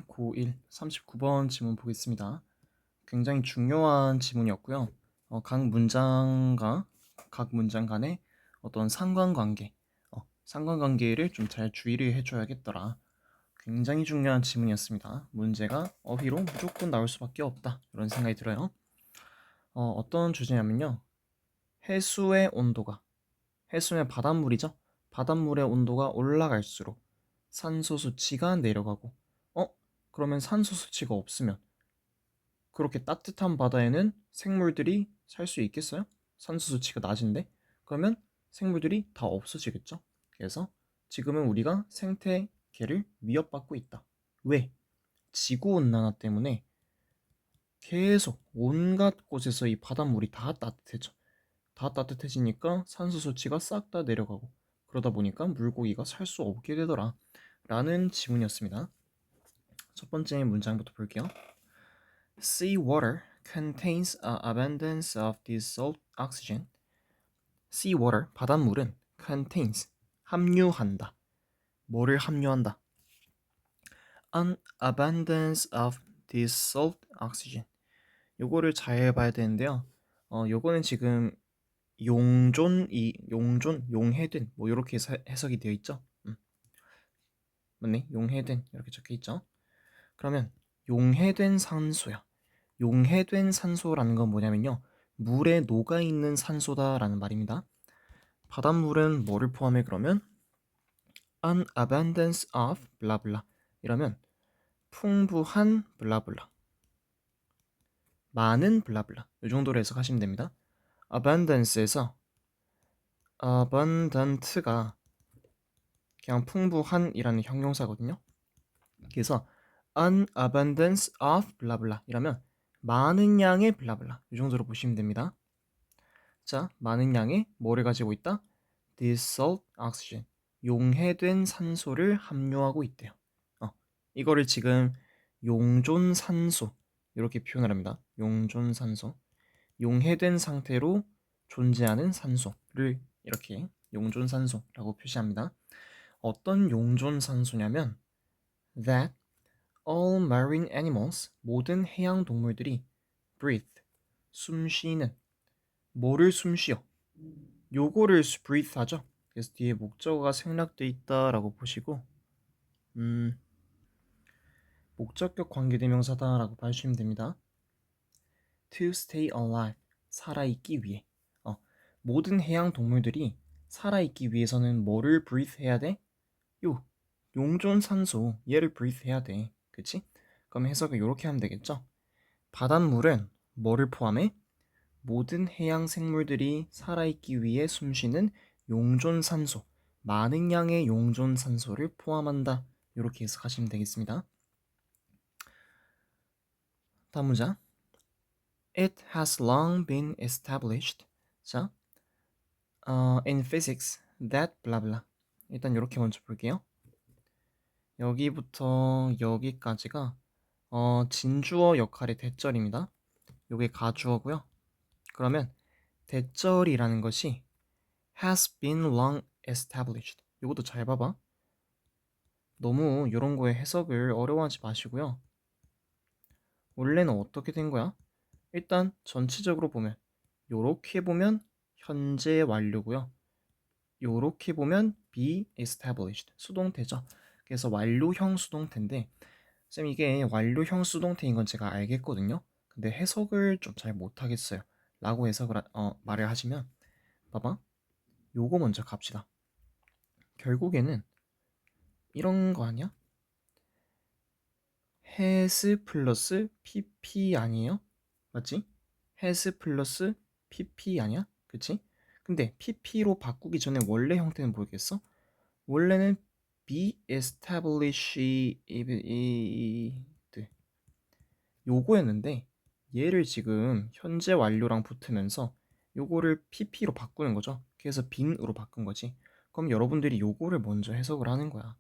8, 9, 1, 39번 지문 보겠습니다. 굉장히 중요한 지문이었고요. 각 문장 간의 어떤 상관관계를 좀 잘 주의를 해줘야겠더라. 굉장히 중요한 지문이었습니다. 문제가 어휘로 무조건 나올 수밖에 없다. 이런 생각이 들어요. 어떤 주제냐면요. 해수의 바닷물이죠. 바닷물의 온도가 올라갈수록 산소 수치가 내려가고, 그러면 산소 수치가 없으면 그렇게 따뜻한 바다에는 생물들이 살 수 있겠어요? 산소 수치가 낮은데? 그러면 생물들이 다 없어지겠죠? 그래서 지금은 우리가 생태계를 위협받고 있다. 왜? 지구온난화 때문에 계속 온갖 곳에서 이 바닷물이 다 따뜻해져. 다 따뜻해지니까 산소 수치가 싹 다 내려가고, 그러다 보니까 물고기가 살 수 없게 되더라. 라는 지문이었습니다. 첫 번째 문장부터 볼게요. Sea water contains an abundance of dissolved oxygen. Sea water, 바닷물은 contains, 함유한다. 뭐를 함유한다? An abundance of dissolved oxygen. 요거를 잘 봐야 되는데요. 요거는 지금 용해된, 뭐 이렇게 해석이 되어 있죠. 맞네, 용해된 이렇게 적혀 있죠. 그러면 용해된 산소야. 용해된 산소라는 건 뭐냐면요. 물에 녹아있는 산소다라는 말입니다. 바닷물은 뭐를 포함해 그러면? An abundance of 블라블라 이러면 풍부한 블라블라, 많은 블라블라, 이 정도로 해석하시면 됩니다. Abundance에서 abundant가 그냥 풍부한이라는 형용사거든요. 그래서 an abundance of 블라블라 이러면 많은 양의 블라블라, 이 정도로 보시면 됩니다. 자, 많은 양의 뭐를 가지고 있다? dissolved oxygen, 용해된 산소를 함유하고 있대요. 이거를 지금 용존산소 이렇게 표현을 합니다. 용존산소, 용해된 상태로 존재하는 산소를 이렇게 용존산소라고 표시합니다. 어떤 용존산소냐면 that all marine animals, 모든 해양 동물들이 breathe, 숨쉬는, 뭐를 숨쉬어? 요거를 breathe 하죠. 그래서 뒤에 목적어가 생략되어 있다라고 보시고 목적격 관계대명사다라고 봐주시면 됩니다. To stay alive, 살아있기 위해. 모든 해양 동물들이 살아있기 위해서는 뭐를 breathe 해야 돼? 용존산소, 얘를 breathe 해야 돼. 그치? 그럼 해석을 이렇게 하면 되겠죠? 바닷물은 뭐를 포함해? 모든 해양 생물들이 살아있기 위해 숨쉬는 용존산소, 많은 양의 용존산소를 포함한다. 이렇게 해석하시면 되겠습니다. 다음 문장. It has long been established. 자, in physics that blah blah. 일단 이렇게 먼저 볼게요. 여기부터 여기까지가 진주어 역할의 대절입니다. 요게 가주어고요. 그러면 대절이라는 것이 has been long established. 요것도 잘 봐봐. 너무 이런 거에 해석을 어려워하지 마시고요. 원래는 어떻게 된 거야? 일단 전체적으로 보면 요렇게 보면 현재 완료고요. 요렇게 보면 be established, 수동태죠. 그래서 완료형 수동태인데 쌤 이게 완료형 수동태인 건 제가 알겠거든요. 근데 해석을 좀 잘 못하겠어요 라고 말을 하시면 봐봐, 요거 먼저 갑시다. 결국에는 이런 거 아니야? has 플러스 pp 아니에요? 맞지? has 플러스 pp 아니야? 그치? 근데 pp로 바꾸기 전에 원래 형태는 뭐겠어? 원래는 be established 요거였는데 얘를 지금 현재 완료랑 붙으면서 요거를 pp로 바꾸는 거죠. 그래서 bean으로 바꾼 거지. 그럼 여러분들이 요거를 먼저 해석을 하는 거야.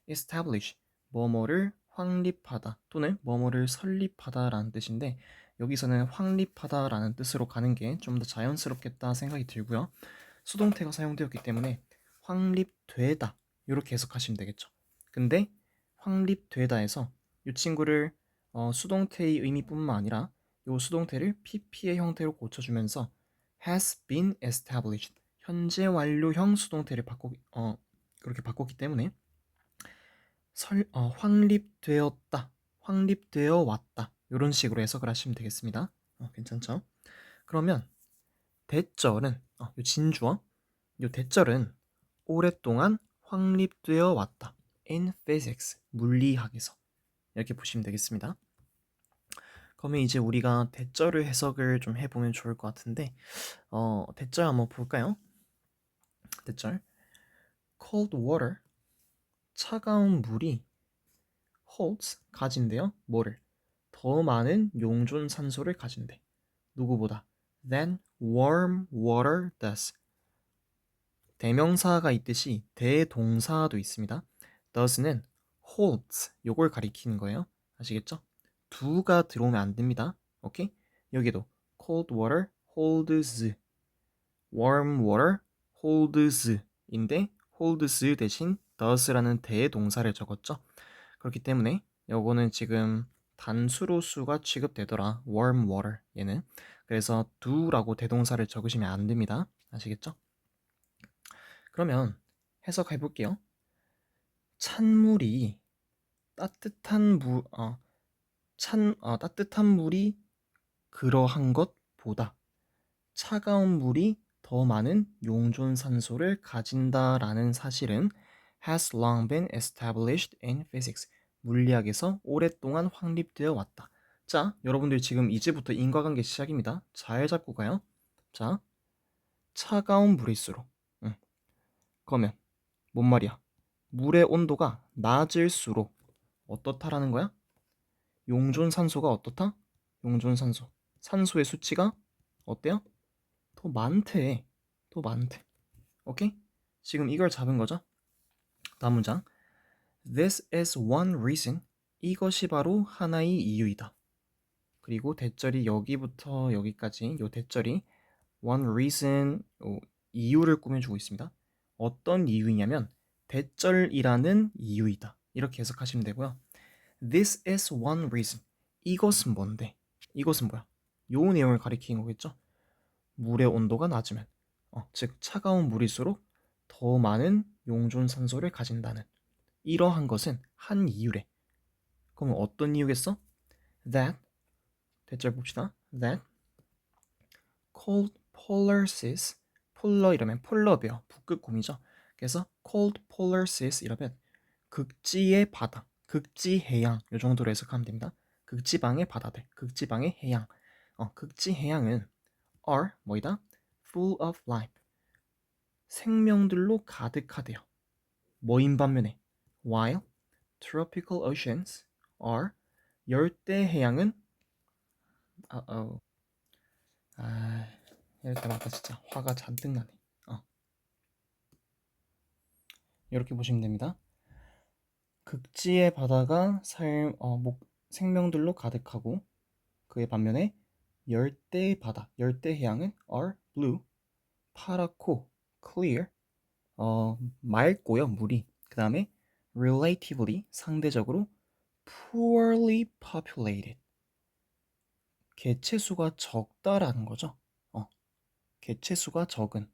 establish, 뭐뭐를 확립하다 또는 뭐뭐를 설립하다 라는 뜻인데 여기서는 확립하다 라는 뜻으로 가는 게 좀 더 자연스럽겠다 생각이 들고요. 수동태가 사용되었기 때문에 확립되다 이렇게 해석하시면 되겠죠. 근데 확립되다에서 이 친구를 수동태의 의미뿐만 아니라 이 수동태를 PP의 형태로 고쳐주면서 has been established 현재 완료형 수동태를 그렇게 바꿨기 때문에 확립되었다, 확립되어 왔다 이런 식으로 해석을 하시면 되겠습니다. 괜찮죠? 그러면 대절은 요 진주어, 요 대절은 오랫동안 확립되어 왔다. In physics, 물리학에서 이렇게 보시면 되겠습니다. 그러면 이제 우리가 대절을 해석을 좀 해보면 좋을 것 같은데 대절 한번 볼까요? 대절 cold water 차가운 물이 holds 가진대요. 뭐를? 더 많은 용존 산소를 가진대. 누구보다? than warm water does. 대명사가 있듯이 대동사도 있습니다. does는 holds 요걸 가리키는 거예요. 아시겠죠? do가 들어오면 안 됩니다. 오케이? 여기도 cold water holds, warm water holds 인데 holds 대신 does라는 대동사를 적었죠. 그렇기 때문에 요거는 지금 단수로수가 취급되더라. warm water 얘는. 그래서 do라고 대동사를 적으시면 안 됩니다. 아시겠죠? 그러면 해석해 볼게요. 찬물이 따뜻한 따뜻한 물이 그러한 것보다 차가운 물이 더 많은 용존 산소를 가진다라는 사실은 has long been established in physics. 물리학에서 오랫동안 확립되어 왔다. 자, 여러분들 지금 이제부터 인과관계 시작입니다. 잘 잡고 가요. 자, 차가운 물일수록 그러면 뭔 말이야? 물의 온도가 낮을수록 어떻다라는 거야? 용존산소가 어떻다? 용존산소. 산소의 수치가 어때요? 더 많대. 더 많대. 오케이? 지금 이걸 잡은 거죠? 다음 문장. This is one reason. 이것이 바로 하나의 이유이다. 그리고 대절이 여기부터 여기까지 요 대절이 one reason 이유를 꾸며주고 있습니다. 어떤 이유이냐면 대절이라는 이유이다. 이렇게 해석하시면 되고요. This is one reason. 이것은 뭔데? 이것은 뭐야? 요 내용을 가리키는 거겠죠? 물의 온도가 낮으면 즉 차가운 물일수록 더 많은 용존산소를 가진다는 이러한 것은 한 이유래. 그러면 어떤 이유겠어? That 대절 봅시다. That cold polar seas 폴러 이러면 폴러베어 북극곰이죠. 그래서 cold polar seas 이러면 극지의 바다, 극지 해양 요 정도로 해석하면 됩니다. 극지방의 바다들, 극지방의 해양. 극지 해양은 are 뭐이다? full of life. 생명들로 가득하대요. 뭐인 반면에 while tropical oceans are 열대 해양은 이럴 때마다 진짜 화가 잔뜩 나네. 이렇게 보시면 됩니다. 극지의 바다가 생명들로 가득하고 그의 반면에 열대 바다, 열대 해양은 are blue, 파랗고 clear, 맑고요, 물이. 그 다음에 relatively, 상대적으로 poorly populated, 개체수가 적다라는 거죠. 개체수가 적은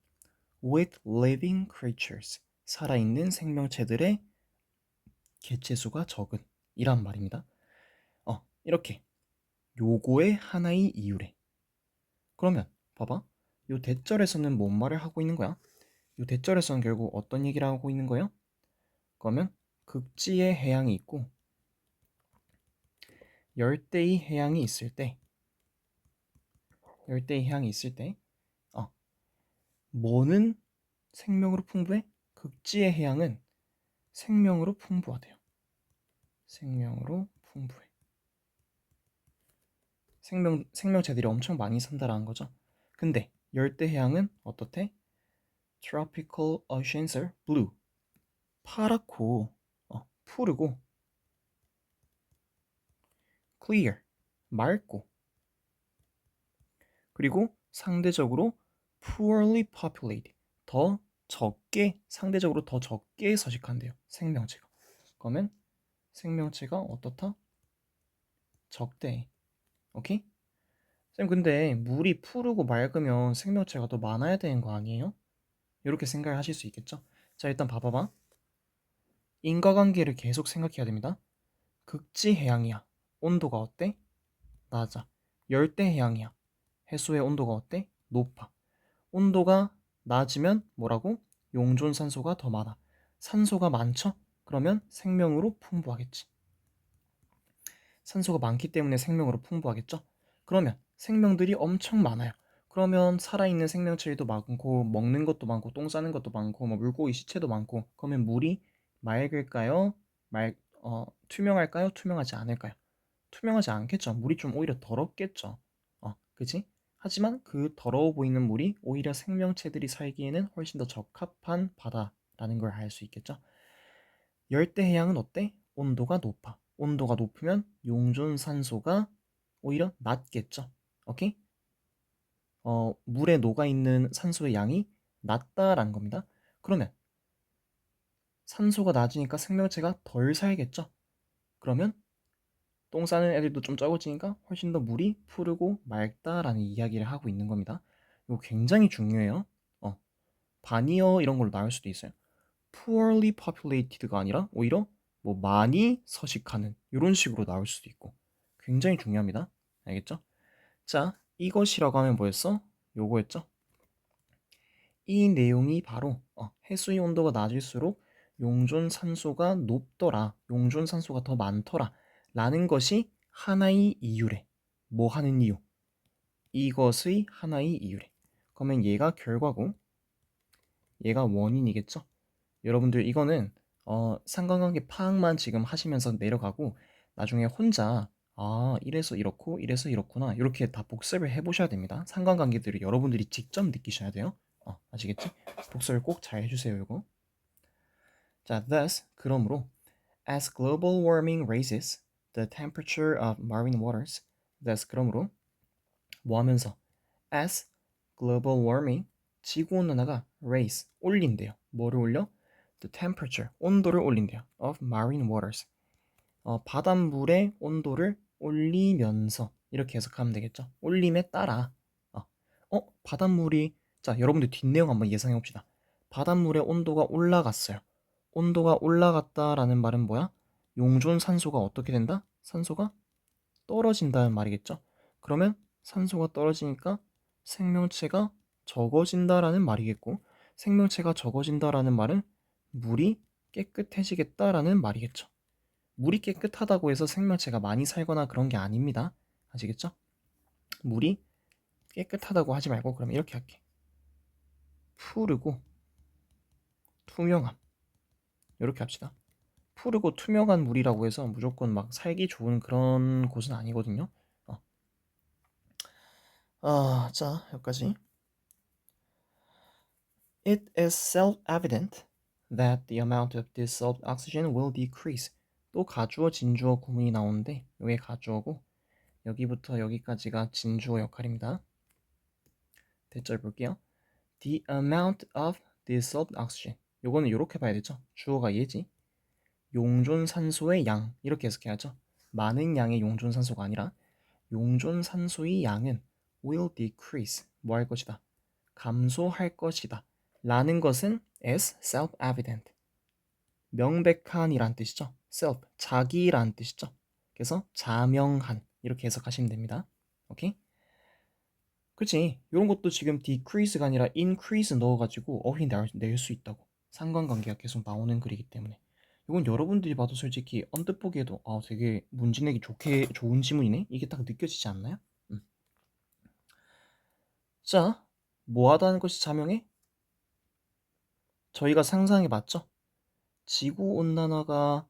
with living creatures, 살아있는 생명체들의 개체수가 적은 이란 말입니다. 이렇게 요거의 하나의 이유래. 그러면 봐봐. 요 대절에서는 뭔 말을 하고 있는 거야? 요 대절에서는 결국 어떤 얘기를 하고 있는 거예요? 그러면 극지의 해양이 있고 열대의 해양이 있을 때 뭐는 생명으로 풍부해? 극지의 해양은 생명으로 풍부하대요. 생명으로 풍부해. 생명체들이 엄청 많이 산다라는 거죠. 근데 열대 해양은 어떻대? Tropical oceans are blue. 파랗고 푸르고 clear. 맑고 그리고 상대적으로 poorly populated. 상대적으로 더 적게 서식한대요. 생명체가. 그러면 생명체가 어떻다? 적대. 오케이? 쌤, 근데 물이 푸르고 맑으면 생명체가 더 많아야 되는 거 아니에요? 이렇게 생각을 하실 수 있겠죠? 자, 일단 봐봐봐. 인과관계를 계속 생각해야 됩니다. 극지 해양이야. 온도가 어때? 낮아. 열대 해양이야. 해수의 온도가 어때? 높아. 온도가 낮으면 뭐라고? 용존산소가 더 많아. 산소가 많죠? 그러면 생명으로 풍부하겠지. 산소가 많기 때문에 생명으로 풍부하겠죠? 그러면 생명들이 엄청 많아요. 그러면 살아있는 생명체도 많고 먹는 것도 많고 똥 싸는 것도 많고 뭐 물고기 시체도 많고 그러면 물이 맑을까요? 투명할까요? 투명하지 않을까요? 투명하지 않겠죠. 물이 좀 오히려 더럽겠죠. 그치? 하지만 그 더러워 보이는 물이 오히려 생명체들이 살기에는 훨씬 더 적합한 바다라는 걸 알 수 있겠죠. 열대 해양은 어때? 온도가 높아. 온도가 높으면 용존산소가 오히려 낮겠죠. 오케이? 물에 녹아있는 산소의 양이 낮다라는 겁니다. 그러면 산소가 낮으니까 생명체가 덜 살겠죠. 그러면 똥 싸는 애들도 좀 적어지니까 훨씬 더 물이 푸르고 맑다라는 이야기를 하고 있는 겁니다. 이거 굉장히 중요해요. 바니어 이런 걸로 나올 수도 있어요. poorly populated가 아니라 오히려 뭐 많이 서식하는 이런 식으로 나올 수도 있고 굉장히 중요합니다. 알겠죠? 자, 이것이라고 하면 뭐였어? 요거였죠? 이 내용이 바로 해수의 온도가 낮을수록 용존산소가 높더라, 용존산소가 더 많더라 라는 것이 하나의 이유래. 뭐 하는 이유? 이것의 하나의 이유래. 그러면 얘가 결과고 얘가 원인이겠죠? 여러분들 이거는 상관관계 파악만 지금 하시면서 내려가고 나중에 혼자 이래서 이렇고 이래서 이렇구나 이렇게 다 복습을 해보셔야 됩니다. 상관관계들을 여러분들이 직접 느끼셔야 돼요. 아시겠지? 복습을 꼭 잘 해주세요. 이거. 자, thus 그러므로 as global warming raises the temperature of marine waters, thus 그러므로 뭐 하면서 as global warming 지구온난화가 raise 올린대요. 뭐를 올려? The temperature 온도를 올린대요. of marine waters 바닷물의 온도를 올리면서 이렇게 해석하면 되겠죠. 올림에 따라 바닷물이 자 여러분들 뒷내용 한번 예상해 봅시다. 바닷물의 온도가 올라갔어요. 온도가 올라갔다라는 말은 뭐야? 용존 산소가 어떻게 된다? 산소가 떨어진다는 말이겠죠. 그러면 산소가 떨어지니까 생명체가 적어진다라는 말이겠고 생명체가 적어진다라는 말은 물이 깨끗해지겠다라는 말이겠죠. 물이 깨끗하다고 해서 생명체가 많이 살거나 그런 게 아닙니다. 아시겠죠? 물이 깨끗하다고 하지 말고 그럼 이렇게 할게. 푸르고 투명함 이렇게 합시다. 푸르고 투명한 물이라고 해서 무조건 막 살기 좋은 그런 곳은 아니거든요. 자 여기까지. It is self-evident that the amount of dissolved oxygen will decrease. 또 가주어, 진주어 구문이 나오는데 이게 가주어고 여기부터 여기까지가 진주어 역할입니다. 대절 볼게요. The amount of dissolved oxygen. 요거는 이렇게 봐야 되죠. 주어가 얘지. 용존산소의 양 이렇게 해석해야죠. 많은 양의 용존산소가 아니라 용존산소의 양은 will decrease 뭐 할 것이다. 감소할 것이다. 라는 것은 is self-evident 명백한이란 뜻이죠. self 자기란 뜻이죠. 그래서 자명한 이렇게 해석하시면 됩니다. 오케이? 그치? 이런 것도 지금 decrease가 아니라 increase 넣어가지고 어휘 낼 수 있다고. 상관관계가 계속 나오는 글이기 때문에. 이건 여러분들이 봐도 솔직히 언뜻 보기에도 되게 문지내기 좋은 지문이네? 이게 딱 느껴지지 않나요? 자, 뭐 하다는 것이 자명해? 저희가 상상해 봤죠? 지구온난화가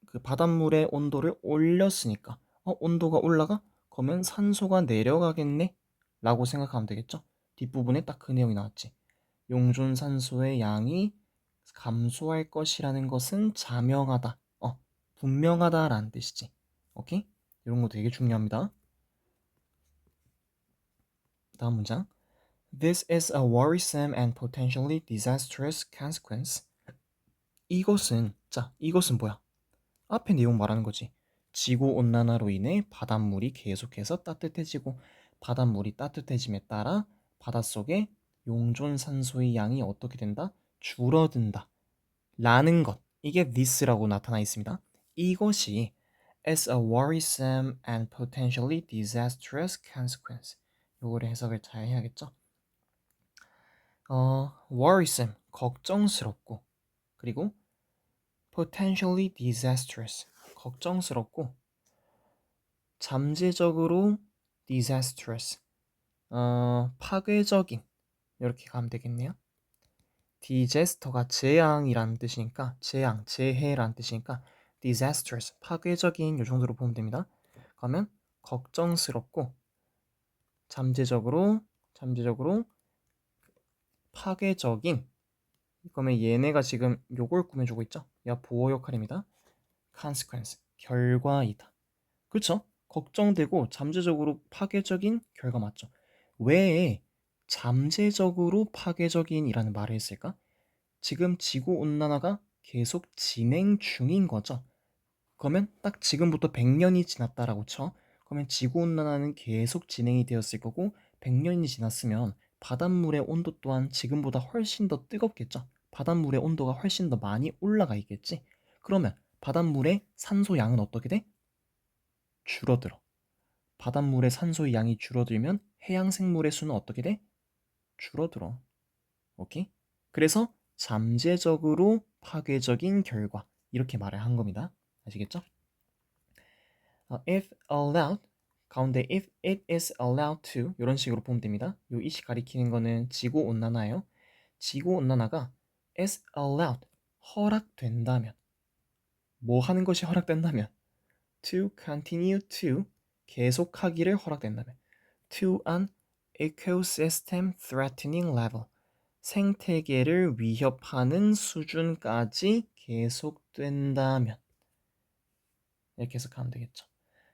그 바닷물의 온도를 올렸으니까 온도가 올라가? 그러면 산소가 내려가겠네? 라고 생각하면 되겠죠? 뒷부분에 딱 그 내용이 나왔지. 용존산소의 양이 감소할 것이라는 것은 자명하다. 분명하다라는 뜻이지. 오케이? 이런 거 되게 중요합니다. 다음 문장. This is a worrisome and potentially disastrous consequence. 이것은 뭐야? 앞에 내용 말하는 거지. 지구온난화로 인해 바닷물이 계속해서 따뜻해지고 바닷물이 따뜻해짐에 따라 바닷속에 용존산소의 양이 어떻게 된다? 줄어든다. 라는 것. 이게 this라고 나타나 있습니다. 이것이 as a worrisome and potentially disastrous consequence. 요거를 해석을 잘 해야겠죠? worrisome, 걱정스럽고 그리고 potentially disastrous, 걱정스럽고 잠재적으로 disastrous, 파괴적인 이렇게 가면 되겠네요. disaster가 재앙이라는 뜻이니까 재앙, 재해라는 뜻이니까 disastrous, 파괴적인 요 정도로 보면 됩니다. 그러면 걱정스럽고 잠재적으로 파괴적인 그러면 얘네가 지금 요걸 꾸며주고 있죠. 야 보호 역할입니다. consequence, 결과이다. 그렇죠? 걱정되고 잠재적으로 파괴적인 결과 맞죠? 왜 잠재적으로 파괴적인이라는 말을 했을까? 지금 지구온난화가 계속 진행 중인 거죠. 그러면 딱 지금부터 100년이 지났다라고 쳐. 그러면 지구온난화는 계속 진행이 되었을 거고 100년이 지났으면 바닷물의 온도 또한 지금보다 훨씬 더 뜨겁겠죠. 바닷물의 온도가 훨씬 더 많이 올라가 있겠지. 그러면 바닷물의 산소 양은 어떻게 돼? 줄어들어. 바닷물의 산소의 양이 줄어들면 해양 생물의 수는 어떻게 돼? 줄어들어. 오케이? 그래서 잠재적으로 파괴적인 결과 이렇게 말을 한 겁니다. 아시겠죠? if allowed 가운데 if it is allowed to 이런 식으로 보면 됩니다. 요 이시 가리키는 거는 지구 온난화예요. 지구 온난화가 is allowed 허락된다면 뭐 하는 것이 허락된다면 to continue to 계속하기를 허락된다면 to an ecosystem threatening level 생태계를 위협하는 수준까지 계속된다면 이렇게 해석하면 되겠죠.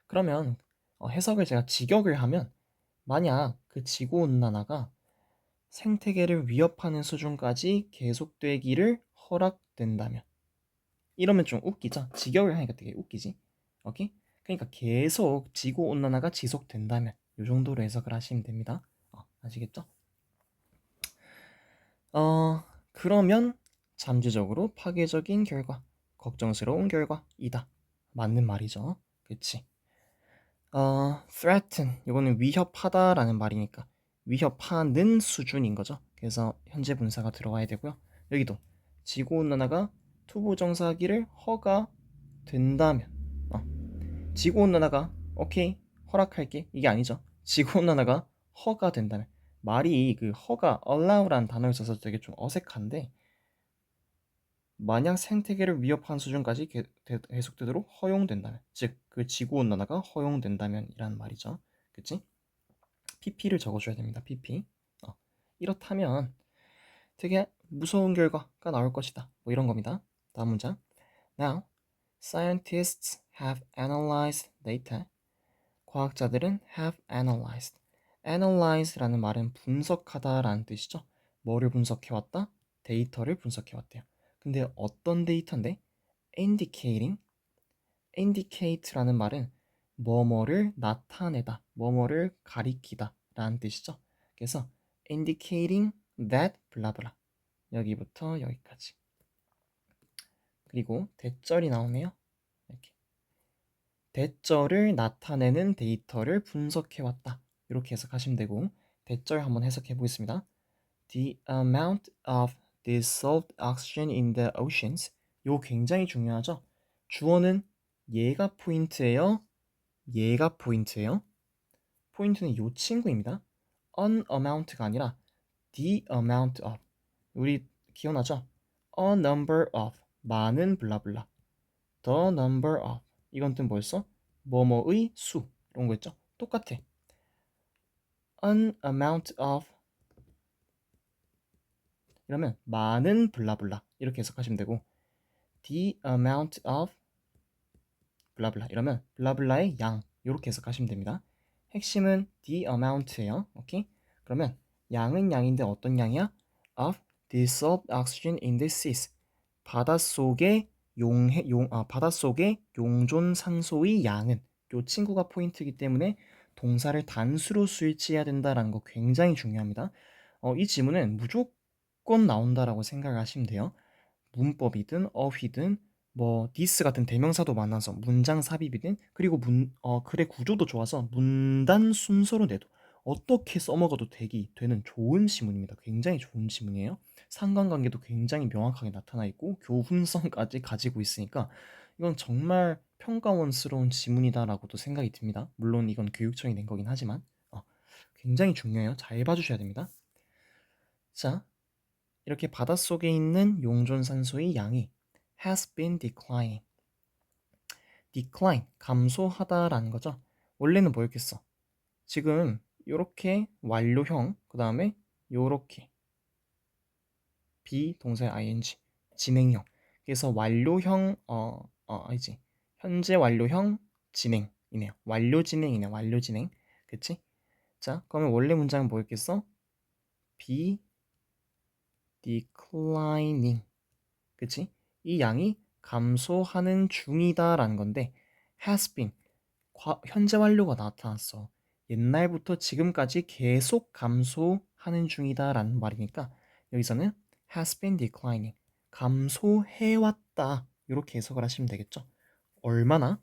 그러면 해석을 제가 직역을 하면 만약 그 지구온난화가 생태계를 위협하는 수준까지 계속되기를 허락된다면 이러면 좀 웃기죠? 직역을 하니까 되게 웃기지? 오케이? 그러니까 계속 지구온난화가 지속된다면 이 정도로 해석을 하시면 됩니다. 아시겠죠? 그러면 잠재적으로 파괴적인 결과, 걱정스러운 결과이다. 맞는 말이죠. 그치? threaten 이거는 위협하다라는 말이니까 위협하는 수준인 거죠. 그래서 현재 분사가 들어와야 되고요. 여기도 지구온난화가 투부정사기를 허가된다면 지구온난화가 오케이 허락할게 이게 아니죠. 지구온난화가 허가된다면 말이 그 허가 allow라는 단어를 써서 되게 좀 어색한데 만약 생태계를 위협한 수준까지 계속되도록 허용된다면 즉 그 지구온난화가 허용된다면 이라는 말이죠. 그치? pp를 적어줘야 됩니다. pp 이렇다면 되게 무서운 결과가 나올 것이다 뭐 이런 겁니다. 다음 문장 Now, scientists have analyzed data 과학자들은 have analyzed analyze라는 말은 분석하다라는 뜻이죠. 뭐를 분석해왔다? 데이터를 분석해왔대요. 근데 어떤 데이터인데? indicate라는 말은 뭐뭐를 나타내다, 뭐뭐를 가리키다 라는 뜻이죠. 그래서 indicating that blah blah 여기부터 여기까지 그리고 대절이 나오네요. 이렇게 대절을 나타내는 데이터를 분석해왔다 이렇게 해석하시면 되고 대절 한번 해석해 보겠습니다. The amount of dissolved oxygen in the oceans 요 굉장히 중요하죠. 주어는 얘가 포인트예요. 얘가 포인트예요. 포인트는 요 친구입니다. an amount가 아니라 the amount of 우리 기억나죠? a number of 많은 블라블라 the number of 이건 또 뭐였어? 뭐뭐의 수 이런 거 있죠? 똑같아. an amount of 이러면 많은 블라블라 이렇게 해석하시면 되고 the amount of 블라블라 이러면 블라블라의 양 이렇게 해석하시면 됩니다. 핵심은 the amount예요. 오케이? 그러면 양은 양인데 어떤 양이야? of dissolved oxygen in the seas 바닷속에 바닷속의 용존 산소의 양은 요 친구가 포인트이기 때문에 동사를 단수로 수일치해야 된다라는 거 굉장히 중요합니다. 이 지문은 무조건 나온다라고 생각을 하시면 돼요. 문법이든 어휘든 뭐 this 같은 대명사도 많아서 문장 삽입이든 그리고 글의 구조도 좋아서 문단 순서로 내도 어떻게 써먹어도 되는 좋은 지문입니다. 굉장히 좋은 지문이에요. 상관관계도 굉장히 명확하게 나타나 있고 교훈성까지 가지고 있으니까 이건 정말 평가원스러운 지문이다라고도 생각이 듭니다. 물론 이건 교육청이 낸 거긴 하지만 굉장히 중요해요. 잘 봐주셔야 됩니다. 자, 이렇게 바닷속에 있는 용존산소의 양이 has been declining. decline, 감소하다라는 거죠. 원래는 뭐였겠어? 지금 요렇게 완료형, 그 다음에 요렇게 비동사의 ing, 진행형. 그래서 완료형, 아니지. 현재 완료형 진행이네요. 완료 진행이네, 완료 진행. 그치? 자, 그러면 원래 문장은 뭐였겠어? be declining. 그치? 이 양이 감소하는 중이다라는 건데 has been, 현재 완료가 나타났어. 옛날부터 지금까지 계속 감소하는 중이다라는 말이니까 여기서는 has been declining, 감소해왔다. 이렇게 해석을 하시면 되겠죠. 얼마나?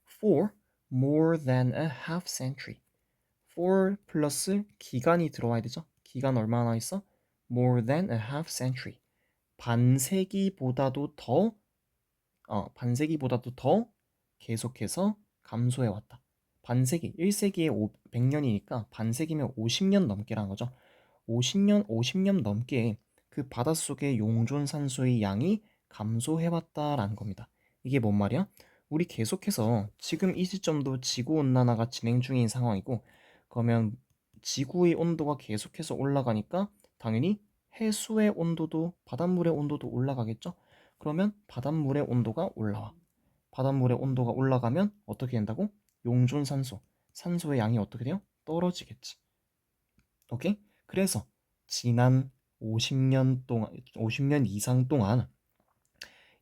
For more than a half century. for 플러스 기간이 들어와야 되죠. 기간 얼마나 있어? more than a half century. 반세기보다도 더 계속해서 감소해 왔다. 반세기, 1세기에 100년이니까 반세기면 50년 넘게라는 거죠. 50년 넘게 그 바닷속의 용존 산소의 양이 감소해 왔다라는 겁니다. 이게 뭔 말이야? 우리 계속해서 지금 이 시점도 지구 온난화가 진행 중인 상황이고 그러면 지구의 온도가 계속해서 올라가니까 당연히 해수의 온도도 바닷물의 온도도 올라가겠죠. 그러면 바닷물의 온도가 올라와. 바닷물의 온도가 올라가면 어떻게 된다고? 용존산소, 산소의 양이 어떻게 돼요? 떨어지겠지. 오케이? 그래서 지난 50년 이상 동안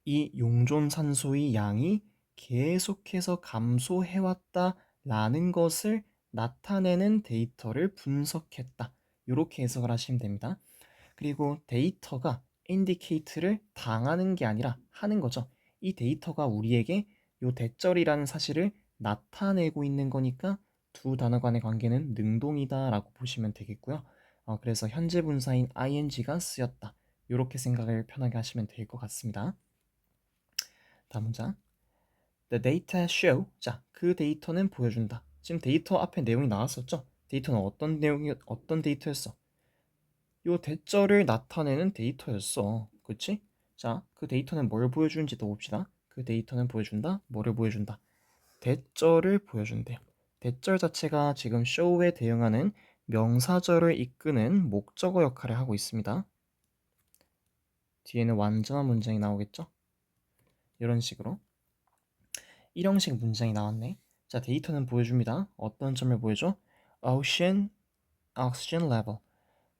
이 용존산소의 양이 계속해서 감소해왔다라는 것을 나타내는 데이터를 분석했다. 이렇게 해석을 하시면 됩니다. 그리고 데이터가 인디케이트를 당하는 게 아니라 하는 거죠. 이 데이터가 우리에게 요 대절이라는 사실을 나타내고 있는 거니까 두 단어 간의 관계는 능동이다라고 보시면 되겠고요. 그래서 현재 분사인 ing가 쓰였다. 이렇게 생각을 편하게 하시면 될 것 같습니다. 다음 문장. The data show. 자, 그 데이터는 보여준다. 지금 데이터 앞에 내용이 나왔었죠? 데이터는 어떤 데이터였어? 요 대절을 나타내는 데이터였어. 그치? 자, 그 데이터는 뭘 보여주는지 또 봅시다. 그 데이터는 보여준다. 뭐를 보여준다? 대절을 보여준대요. 대절 자체가 지금 show에 대응하는 명사절을 이끄는 목적어 역할을 하고 있습니다. 뒤에는 완전한 문장이 나오겠죠? 이런 식으로. 일형식 문장이 나왔네. 자, 데이터는 보여줍니다. 어떤 점을 보여줘? Ocean oxygen level.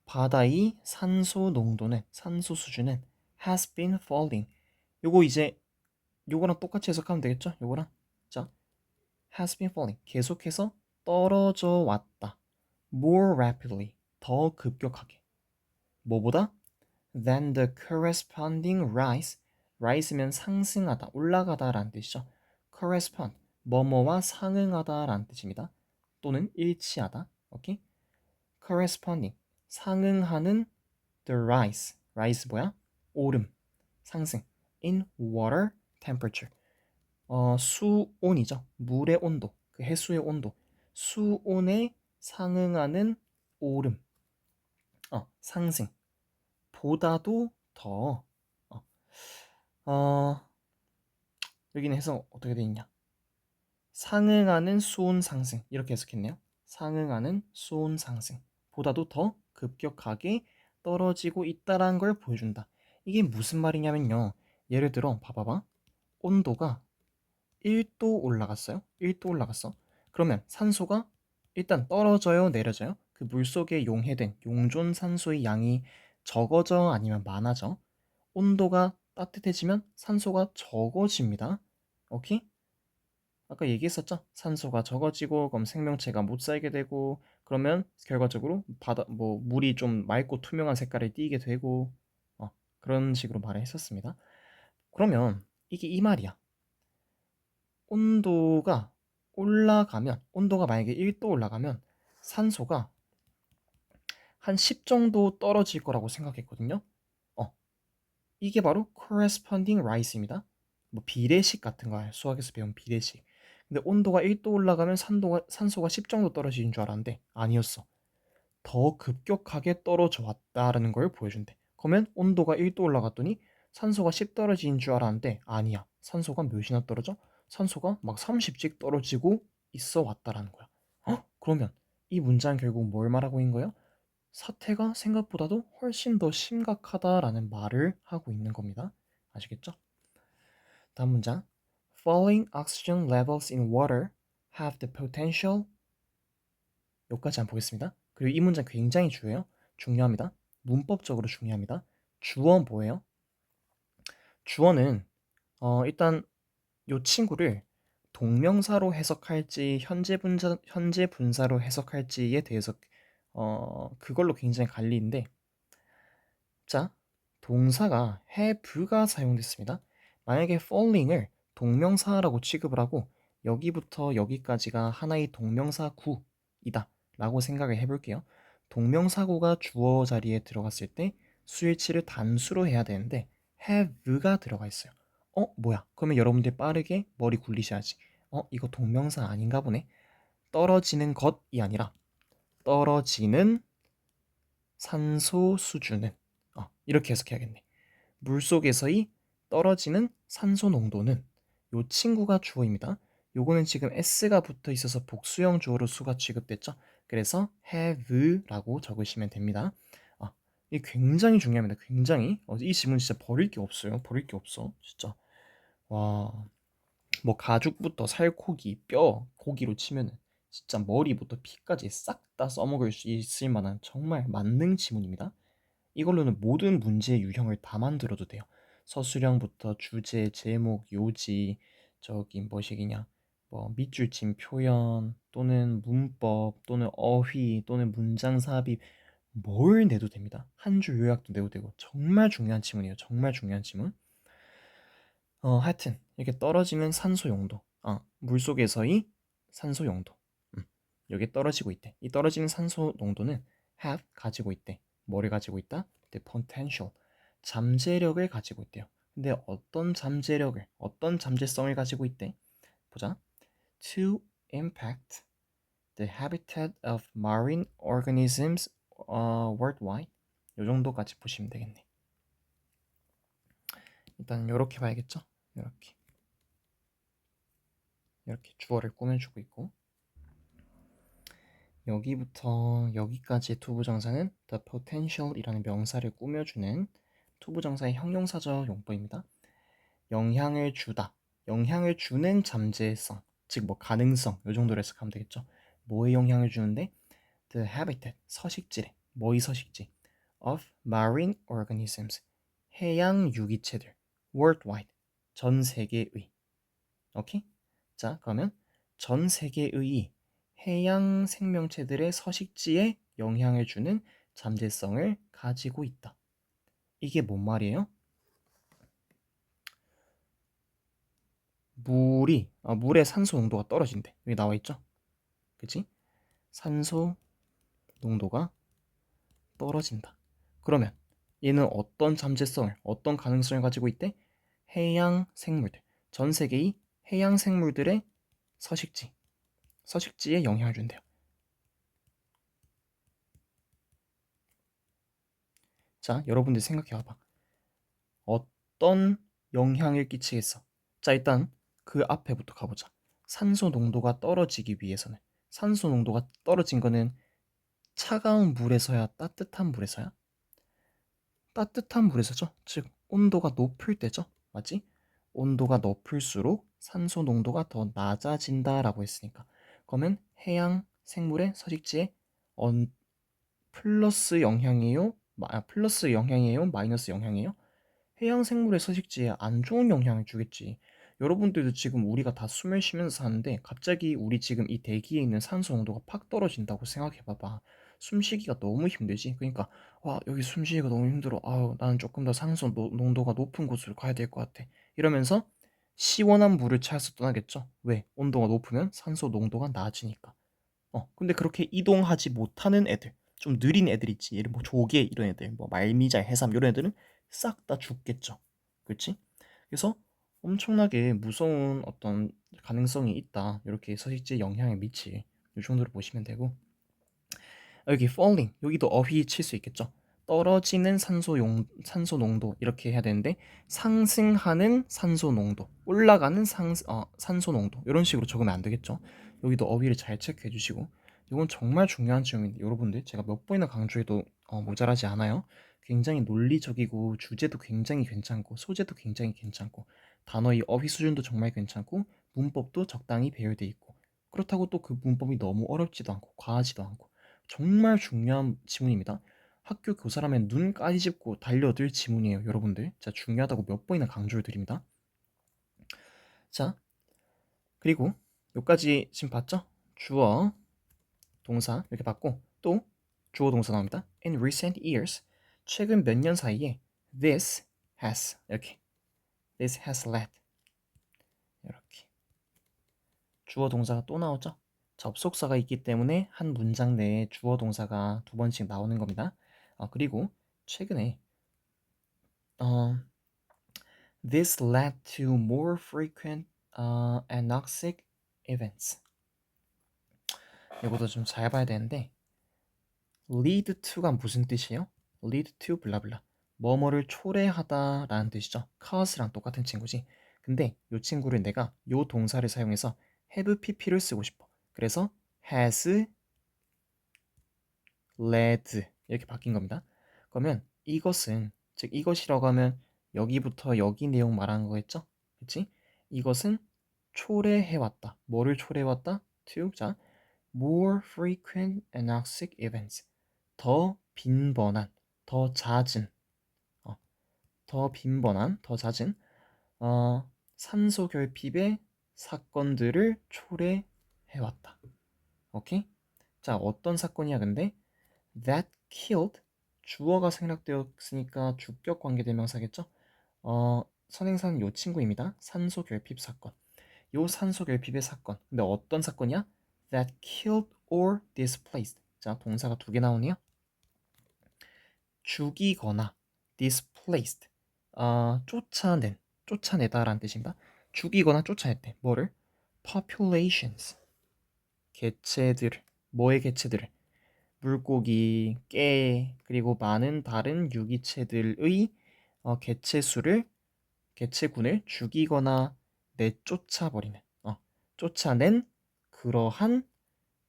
바다의 산소 농도는, 산소 수준은 has been falling. 요거랑 똑같이 해석하면 되겠죠? 요거랑. 자, has been falling. 계속해서 떨어져 왔다. more rapidly. 더 급격하게. 뭐보다? than the corresponding rise. rise면 상승하다, 올라가다라는 뜻이죠. correspond. 뭐뭐와 상응하다라는 뜻입니다. 또는 일치하다. 오케이? corresponding. 상응하는 the rise. rise 뭐야? 오름, 상승. in water temperature. 수온이죠. 물의 온도, 그 해수의 온도. 수온에 상응하는 오름, 상승. 보다도 더. 어, 어, 여기는 해석 어떻게 돼 있냐? 상응하는 수온 상승. 이렇게 해석했네요. 상응하는 수온 상승. 보다도 더 급격하게 떨어지고 있다라는 걸 보여준다. 이게 무슨 말이냐면요. 예를 들어 봐봐봐. 온도가 1도 올라갔어요. 1도 올라갔어. 그러면 산소가 일단 떨어져요, 내려져요? 그 물속에 용해된 용존 산소의 양이 적어져 아니면 많아져? 온도가 따뜻해지면 산소가 적어집니다. 오케이? 아까 얘기했었죠? 산소가 적어지고 그럼 생명체가 못 살게 되고 그러면 결과적으로 바다 뭐 물이 좀 맑고 투명한 색깔을 띠게 되고 어, 그런 식으로 말을 했었습니다. 그러면 이게 이 말이야. 온도가 올라가면 온도가 만약에 1도 올라가면 산소가 한 10 정도 떨어질 거라고 생각했거든요. 어, 이게 바로 corresponding rise입니다. 뭐 비례식 같은 거야. 수학에서 배운 비례식. 근데 온도가 1도 올라가면 산소가 10 정도 떨어지는 줄 알았는데 아니었어. 더 급격하게 떨어져 왔다라는 걸 보여준대. 그러면 온도가 1도 올라갔더니 산소가 10 떨어지는 줄 알았는데 아니야. 산소가 몇이나 떨어져? 산소가 막 30씩 떨어지고 있어 왔다라는 거야. 그러면 이 문장 결국 뭘 말하고 있는 거예요? 사태가 생각보다도 훨씬 더 심각하다라는 말을 하고 있는 겁니다. 아시겠죠? 다음 문장. Falling oxygen levels in water have the potential. 여기까지 한번 보겠습니다. 그리고 이 문장 굉장히 중요합니다. 문법적으로 중요합니다. 주어 뭐예요? 주어는 일단 이 친구를 동명사로 해석할지 현재 분사로 해석할지에 대해서 그걸로 굉장히 갈리는데 자, 동사가 have가 사용됐습니다. 만약에 falling을 동명사라고 취급을 하고 여기부터 여기까지가 하나의 동명사구이다 라고 생각을 해볼게요. 동명사구가 주어 자리에 들어갔을 때 수일치를 단수로 해야 되는데 have가 들어가 있어요. 뭐야? 그러면 여러분들 빠르게 머리 굴리셔야지. 이거 동명사 아닌가 보네. 떨어지는 것이 아니라 떨어지는 산소 수준은 이렇게 해석해야겠네. 물속에서의 떨어지는 산소 농도는 요 친구가 주어입니다. 요거는 지금 s가 붙어 있어서 복수형 주어로 수가 취급됐죠. 그래서 have라고 적으시면 됩니다. 이게 굉장히 중요합니다. 굉장히 이 지문 진짜 버릴 게 없어요. 버릴 게 없어. 진짜 와, 뭐 가죽부터 살코기, 뼈, 고기로 치면은 진짜 머리부터 피까지 싹 다 써먹을 수 있을 만한 정말 만능 지문입니다. 이걸로는 모든 문제의 유형을 다 만들어도 돼요. 서술형부터 주제, 제목, 요지, 저기 뭐시기냐, 뭐 밑줄침 표현 또는 문법 또는 어휘 또는 문장 삽입 뭘 내도 됩니다. 한 줄 요약도 내도 되고 정말 중요한 지문이에요. 정말 중요한 지문. 하여튼 이렇게 떨어지는 산소 용도, 물속에서의 산소 용도, 여기 떨어지고 있대. 이 떨어지는 산소 농도는 have 가지고 있대. 뭐를 가지고 있다? The potential, 잠재력을 가지고 있대요. 근데 어떤 잠재력을, 어떤 잠재성을 가지고 있대? 보자. To impact the habitat of marine organisms worldwide. 요 정도까지 보시면 되겠네. 일단 이렇게 봐야겠죠? 이렇게 주어를 꾸며주고 있고 여기부터 여기까지의 투부정사는 the potential이라는 명사를 꾸며주는 투부정사의 형용사적 용법입니다. 영향을 주다, 영향을 주는 잠재성, 즉 뭐 가능성 이 정도로 해석하면 되겠죠. 뭐에 영향을 주는데? The habitat, 서식지래. 뭐의 서식지? Of marine organisms, 해양 유기체들. Worldwide, 전 세계의. 오케이? 자, 그러면 전 세계의 해양 생명체들의 서식지에 영향을 주는 잠재성을 가지고 있다. 이게 뭔 말이에요? 물의 산소 농도가 떨어진대. 여기 나와 있죠? 그치? 산소 농도가 떨어진다. 그러면 얘는 어떤 잠재성을, 어떤 가능성을 가지고 있대? 해양 생물들, 전 세계의 해양 생물들의 서식지에 영향을 준대요. 자, 여러분들 생각해 봐봐. 어떤 영향을 끼치겠어? 자, 일단 그 앞에부터 가보자. 산소 농도가 떨어지기 위해서는, 산소 농도가 떨어진 거는 차가운 물에서야 따뜻한 물에서야? 따뜻한 물에서죠. 즉 온도가 높을 때죠. 맞지? 온도가 높을수록 산소 농도가 더 낮아진다라고 했으니까. 그러면 해양 생물의 서식지에 플러스 영향이에요? 플러스 영향이에요? 마이너스 영향이에요? 해양 생물의 서식지에 안 좋은 영향을 주겠지. 여러분들도 지금 우리가 다 숨을 쉬면서 사는데 갑자기 우리 지금 이 대기에 있는 산소 농도가 팍 떨어진다고 생각해 봐봐. 숨쉬기가 너무 힘들지. 그러니까 와, 여기 숨쉬기가 너무 힘들어. 아우, 나는 조금 더 산소 농도가 높은 곳으로 가야 될 것 같아. 이러면서 시원한 물을 찾아서 떠나겠죠. 왜? 온도가 높으면 산소 농도가 낮으니까. 근데 그렇게 이동하지 못하는 애들, 좀 느린 애들 있지. 예를 뭐 조개 이런 애들, 뭐 말미잘, 해삼 이런 애들은 싹 다 죽겠죠. 그렇지? 그래서 엄청나게 무서운 어떤 가능성이 있다. 이렇게 서식지에 영향을 미칠 이 정도로 보시면 되고, 여기 falling 여기도 어휘 칠 수 있겠죠. 떨어지는 산소 농도 이렇게 해야 되는데 상승하는 산소 농도, 올라가는 산소 농도 이런 식으로 적으면 안 되겠죠. 여기도 어휘를 잘 체크해 주시고, 이건 정말 중요한 지점인데 여러분들 제가 몇 번이나 강조해도 모자라지 않아요. 굉장히 논리적이고 주제도 굉장히 괜찮고 소재도 굉장히 괜찮고 단어의 어휘 수준도 정말 괜찮고 문법도 적당히 배열돼 있고, 그렇다고 또 그 문법이 너무 어렵지도 않고 과하지도 않고 정말 중요한 지문입니다. 학교 교사라면 눈까지 짚고 달려들 지문이에요, 여러분들. 자, 중요하다고 몇 번이나 강조를 드립니다. 자, 그리고 여기까지 지금 봤죠? 주어, 동사 이렇게 봤고, 또 주어 동사 나옵니다. In recent years, 최근 몇 년 사이에 this has 이렇게 this has led 이렇게 주어 동사가 또 나오죠? 접속사가 있기 때문에 한 문장 내에 주어 동사가 두 번씩 나오는 겁니다. 그리고 최근에 어, this led to more frequent anoxic events. 이것도 좀 잘 봐야 되는데 lead to가 무슨 뜻이에요? lead to 블라블라 뭐뭐를 초래하다 라는 뜻이죠. cause랑 똑같은 친구지. 근데 이 친구를 내가 이 동사를 사용해서 have pp를 쓰고 싶어. 그래서 has led 이렇게 바뀐 겁니다. 그러면 이것은, 즉 이것이라고 하면 여기부터 여기 내용 말하는 거겠죠? 그치? 이것은 초래해왔다. 뭐를 초래해왔다? to, 자, more frequent anoxic events. 더 빈번한, 더 잦은, 어, 더 빈번한, 더 잦은 산소 결핍의 사건들을 초래해왔다. 오케이? 자, 어떤 사건이야 근데? That killed, 주어가 생략되었으니까 주격 관계대명사겠죠? 선행사는 요 친구입니다. 산소 결핍 사건. 요 산소 결핍의 사건. 근데 어떤 사건이야? That killed or displaced. 자, 동사가 두 개 나오네요. 죽이거나 displaced. 쫓아내다라는 뜻입니다. 죽이거나 쫓아냈대. 뭐를? populations. 개체들. 뭐의 개체들을? 물고기, 깨, 그리고 많은 다른 유기체들의 개체군을 죽이거나 내쫓아버리는, 쫓아낸 그러한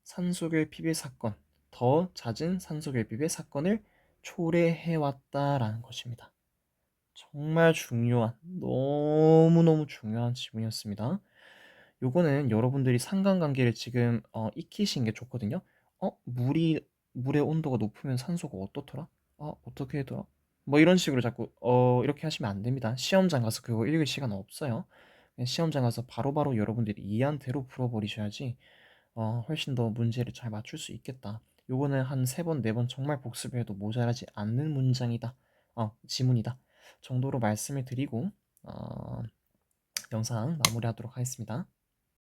산소결핍의 사건, 더 잦은 산소결핍의 사건을 초래해왔다라는 것입니다. 정말 중요한, 너무너무 중요한 지문이었습니다. 요거는 여러분들이 상관관계를 지금 익히신 게 좋거든요. 물의 온도가 높으면 산소가 어떻더라? 어떻게 되더라? 뭐 이런 식으로 자꾸 이렇게 하시면 안 됩니다. 시험장 가서 그거 읽을 시간 없어요. 그냥 시험장 가서 바로바로 여러분들이 이해한 대로 풀어버리셔야지 훨씬 더 문제를 잘 맞출 수 있겠다. 요거는 한 세 번, 네 번 정말 복습을 해도 모자라지 않는 문장이다. 지문이다. 정도로 말씀을 드리고 영상 마무리하도록 하겠습니다.